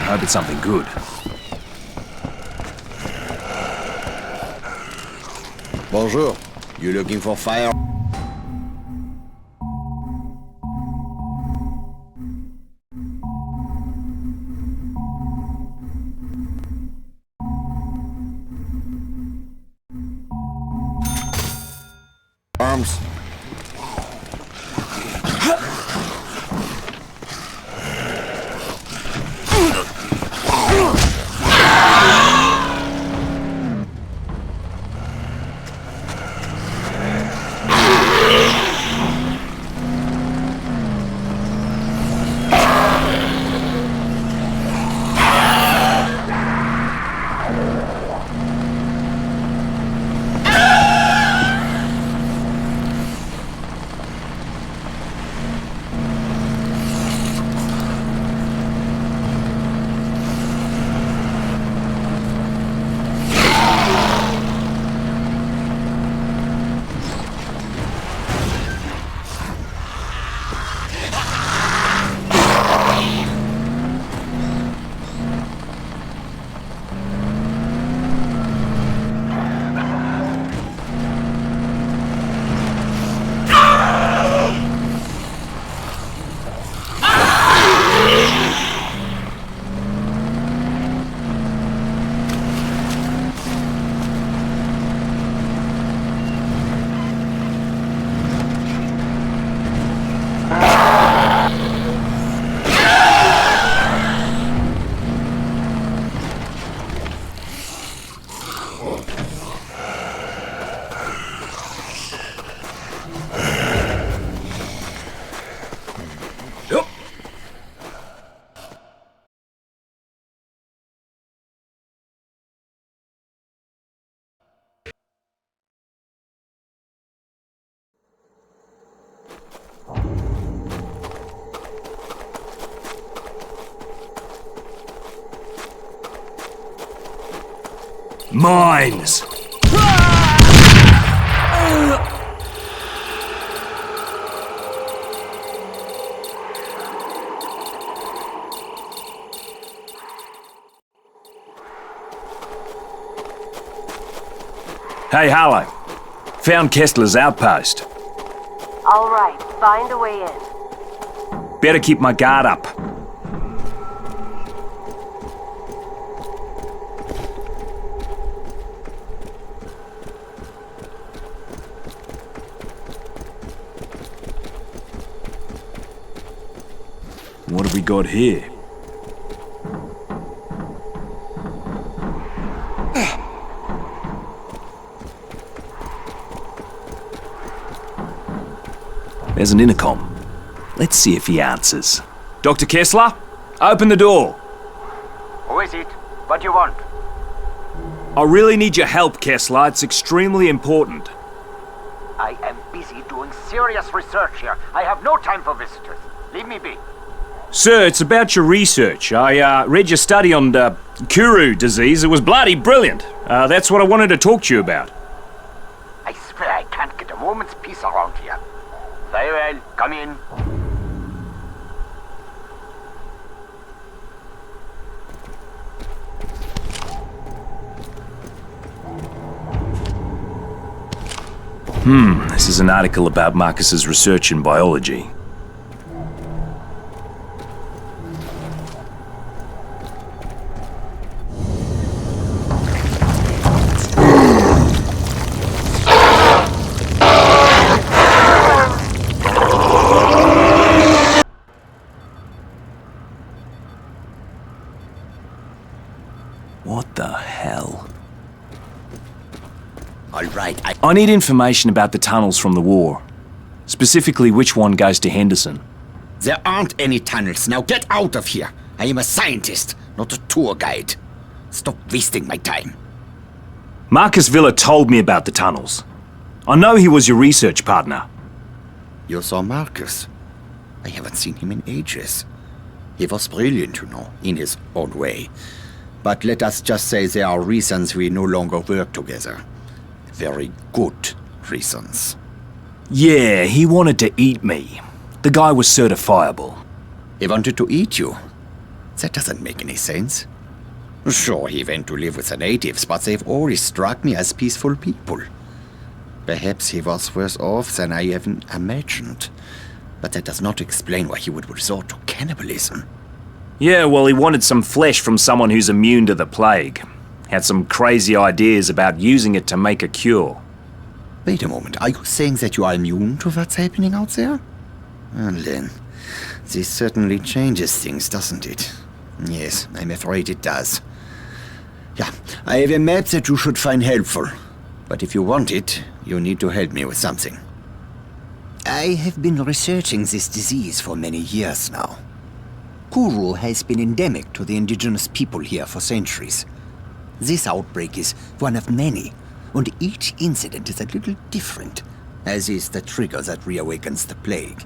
I hope it's something good. Bonjour. You looking for fire? Arms. Mines! Hey, Harlow. Found Kessler's outpost. All right, find a way in. Better keep my guard up. What have we got here? There's an intercom. Let's see if he answers. Dr. Kessler, open the door. Who is it? What do you want? I really need your help, Kessler. It's extremely important. I am busy doing serious research here. I have no time for visitors. Leave me be. Sir, it's about your research. I read your study on the kowid disease. It was bloody brilliant. That's what I wanted to talk to you about. I swear I can't get a moment's peace around here. Very well, come in. This is an article about Marcus's research in biology. What the hell? All right, I need information about the tunnels from the war. Specifically, which one goes to Henderson. There aren't any tunnels. Now get out of here. I am a scientist, not a tour guide. Stop wasting my time. Marcus Villa told me about the tunnels. I know he was your research partner. You saw Marcus? I haven't seen him in ages. He was brilliant, you know, in his own way. But let us just say there are reasons we no longer work together. Very good reasons. Yeah, he wanted to eat me. The guy was certifiable. He wanted to eat you. That doesn't make any sense. Sure, he went to live with the natives, but they've always struck me as peaceful people. Perhaps he was worse off than I even imagined. But that does not explain why he would resort to cannibalism. Yeah, well, he wanted some flesh from someone who's immune to the plague. Had some crazy ideas about using it to make a cure. Wait a moment, are you saying that you are immune to what's happening out there? Well then, this certainly changes things, doesn't it? Yes, I'm afraid it does. Yeah, I have a map that you should find helpful. But if you want it, you need to help me with something. I have been researching this disease for many years now. Kuru has been endemic to the indigenous people here for centuries. This outbreak is one of many, and each incident is a little different, as is the trigger that reawakens the plague.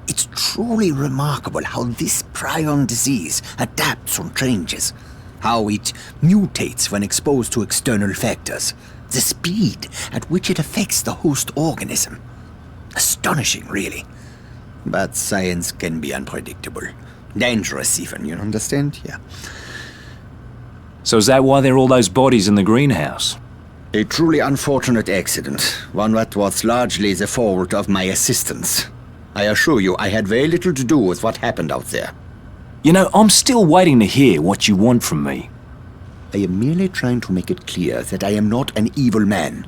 It's truly remarkable how this prion disease adapts and changes, how it mutates when exposed to external factors, the speed at which it affects the host organism. Astonishing, really. But science can be unpredictable. Dangerous even, you understand? Yeah. So is that why there are all those bodies in the greenhouse? A truly unfortunate accident, one that was largely the fault of my assistants. I assure you, I had very little to do with what happened out there. You know, I'm still waiting to hear what you want from me. I am merely trying to make it clear that I am not an evil man.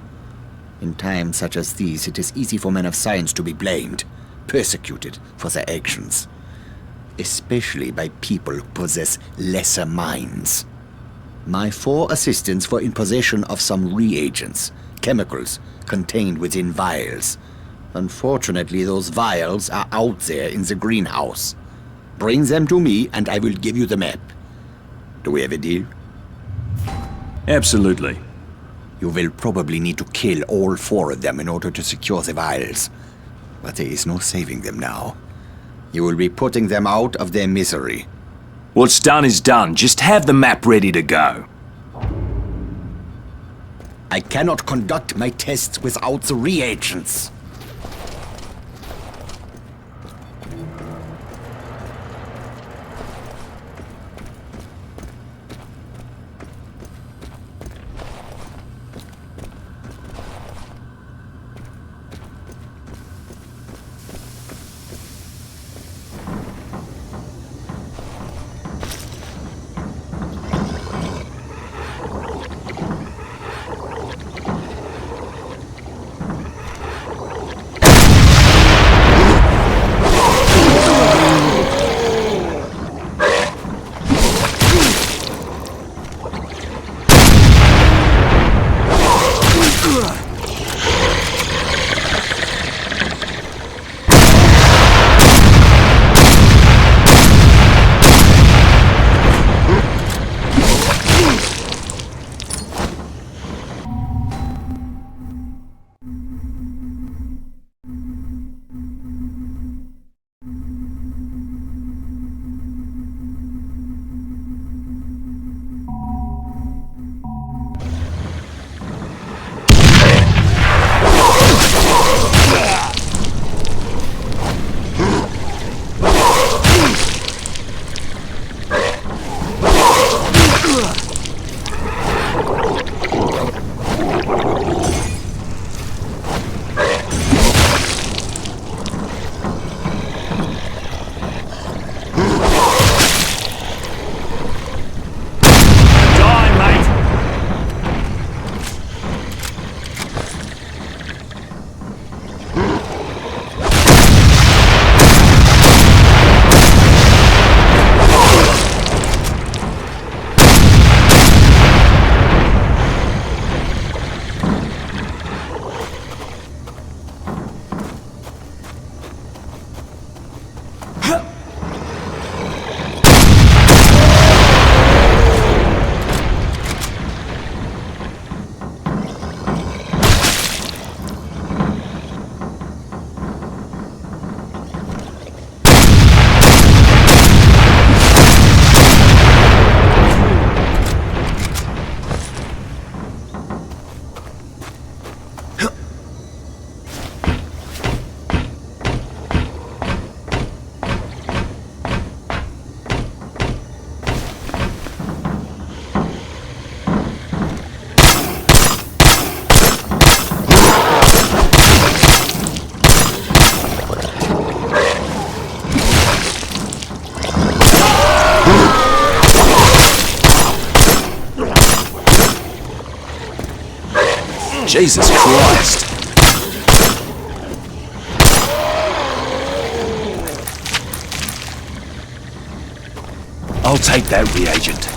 In times such as these, it is easy for men of science to be blamed, persecuted for their actions. Especially by people who possess lesser minds. My 4 assistants were in possession of some reagents, chemicals, contained within vials. Unfortunately, those vials are out there in the greenhouse. Bring them to me and I will give you the map. Do we have a deal? Absolutely. You will probably need to kill all 4 of them in order to secure the vials. But there is no saving them now. You will be putting them out of their misery. What's done is done. Just have the map ready to go. I cannot conduct my tests without the reagents. Jesus Christ. I'll take that reagent.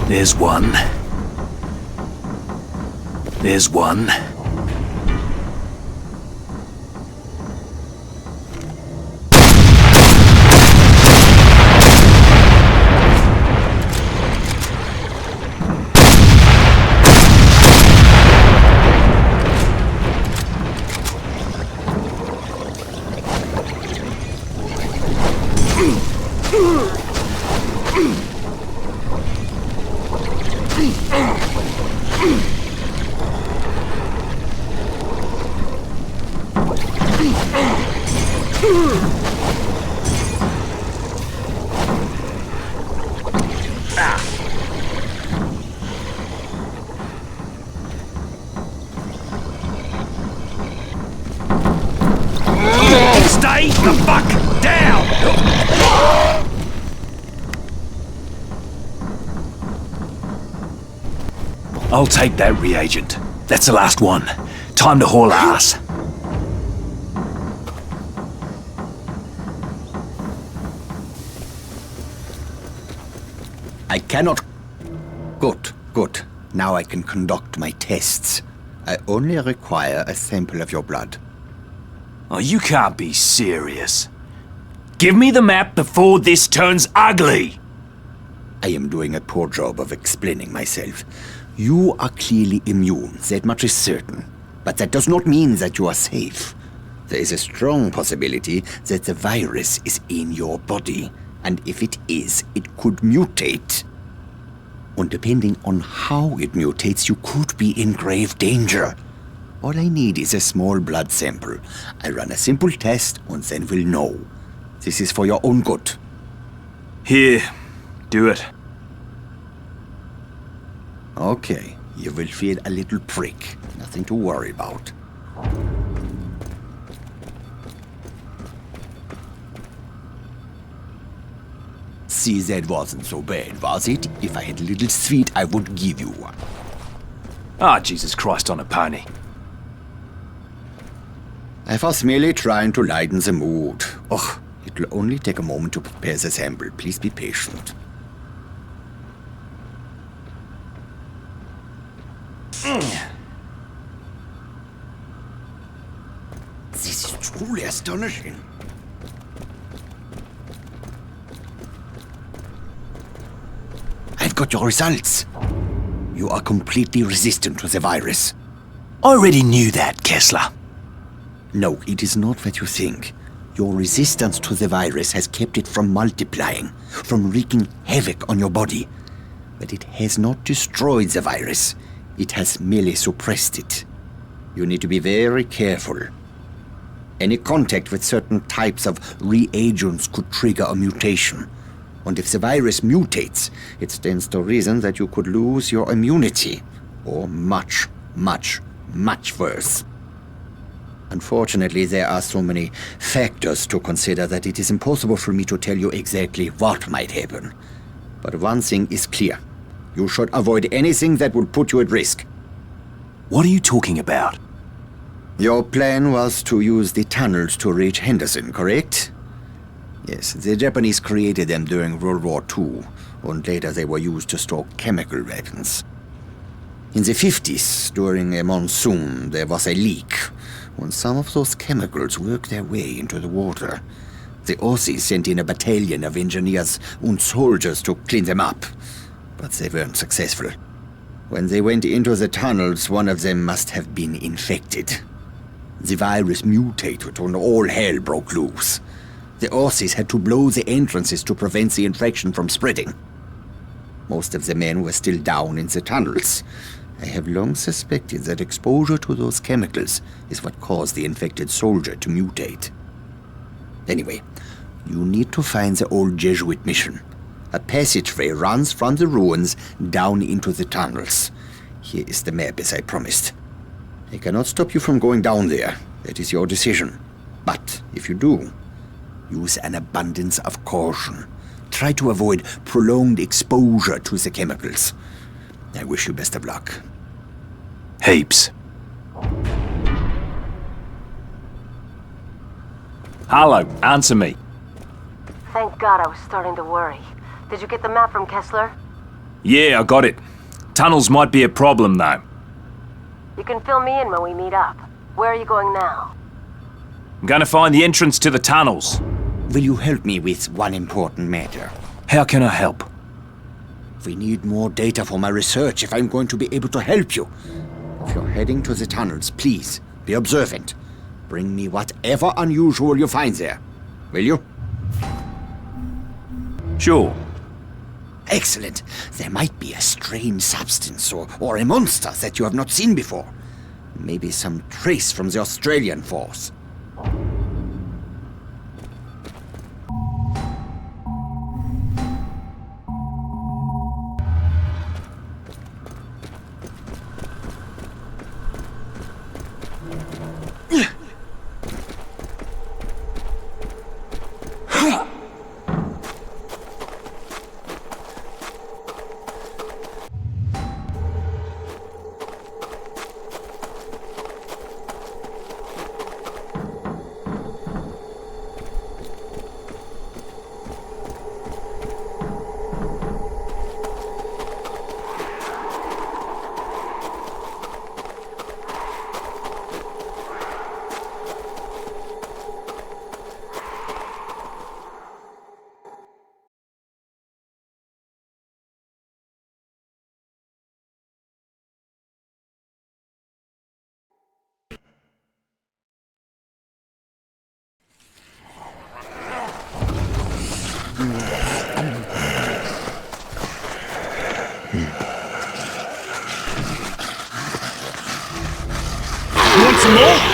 There's one. There's one. Stay the fuck down! I'll take that reagent. That's the last one. Time to haul ass. I cannot... Good, good. Now I can conduct my tests. I only require a sample of your blood. Oh, you can't be serious. Give me the map before this turns ugly! I am doing a poor job of explaining myself. You are clearly immune, that much is certain. But that does not mean that you are safe. There is a strong possibility that the virus is in your body. And if it is, it could mutate. And depending on how it mutates, you could be in grave danger. All I need is a small blood sample. I run a simple test and then we'll know. This is for your own good. Here, do it. Okay, you will feel a little prick. Nothing to worry about. See, that wasn't so bad, was it? If I had a little sweet, I would give you one. Ah, Jesus Christ on a pony. I was merely trying to lighten the mood. Oh, it will only take a moment to prepare the sample. Please be patient. This is truly astonishing. I've got your results. You are completely resistant to the virus. I already knew that, Kessler. No, it is not what you think. Your resistance to the virus has kept it from multiplying, from wreaking havoc on your body. But it has not destroyed the virus. It has merely suppressed it. You need to be very careful. Any contact with certain types of reagents could trigger a mutation. And if the virus mutates, it stands to reason that you could lose your immunity. Or much, much, much worse. Unfortunately, there are so many factors to consider that it is impossible for me to tell you exactly what might happen. But one thing is clear. You should avoid anything that would put you at risk. What are you talking about? Your plan was to use the tunnels to reach Henderson, correct? Yes, the Japanese created them during World War II, and later they were used to store chemical weapons. In the 50s, during a monsoon, there was a leak, and some of those chemicals worked their way into the water. The Aussies sent in a battalion of engineers and soldiers to clean them up, but they weren't successful. When they went into the tunnels, one of them must have been infected. The virus mutated and all hell broke loose. The Aussies had to blow the entrances to prevent the infection from spreading. Most of the men were still down in the tunnels. I have long suspected that exposure to those chemicals is what caused the infected soldier to mutate. Anyway, you need to find the old Jesuit mission. A passageway runs from the ruins down into the tunnels. Here is the map as I promised. I cannot stop you from going down there. That is your decision. But if you do, use an abundance of caution. Try to avoid prolonged exposure to the chemicals. I wish you best of luck. Heaps. Harlow, answer me. Thank God, I was starting to worry. Did you get the map from Kessler? Yeah, I got it. Tunnels might be a problem, though. You can fill me in when we meet up. Where are you going now? I'm gonna find the entrance to the tunnels. Will you help me with one important matter? How can I help? We need more data for my research if I'm going to be able to help you. If you're heading to the tunnels, please be observant. Bring me whatever unusual you find there. Will you? Sure. Excellent. There might be a strange substance or a monster that you have not seen before. Maybe some trace from the Australian force. Want some more?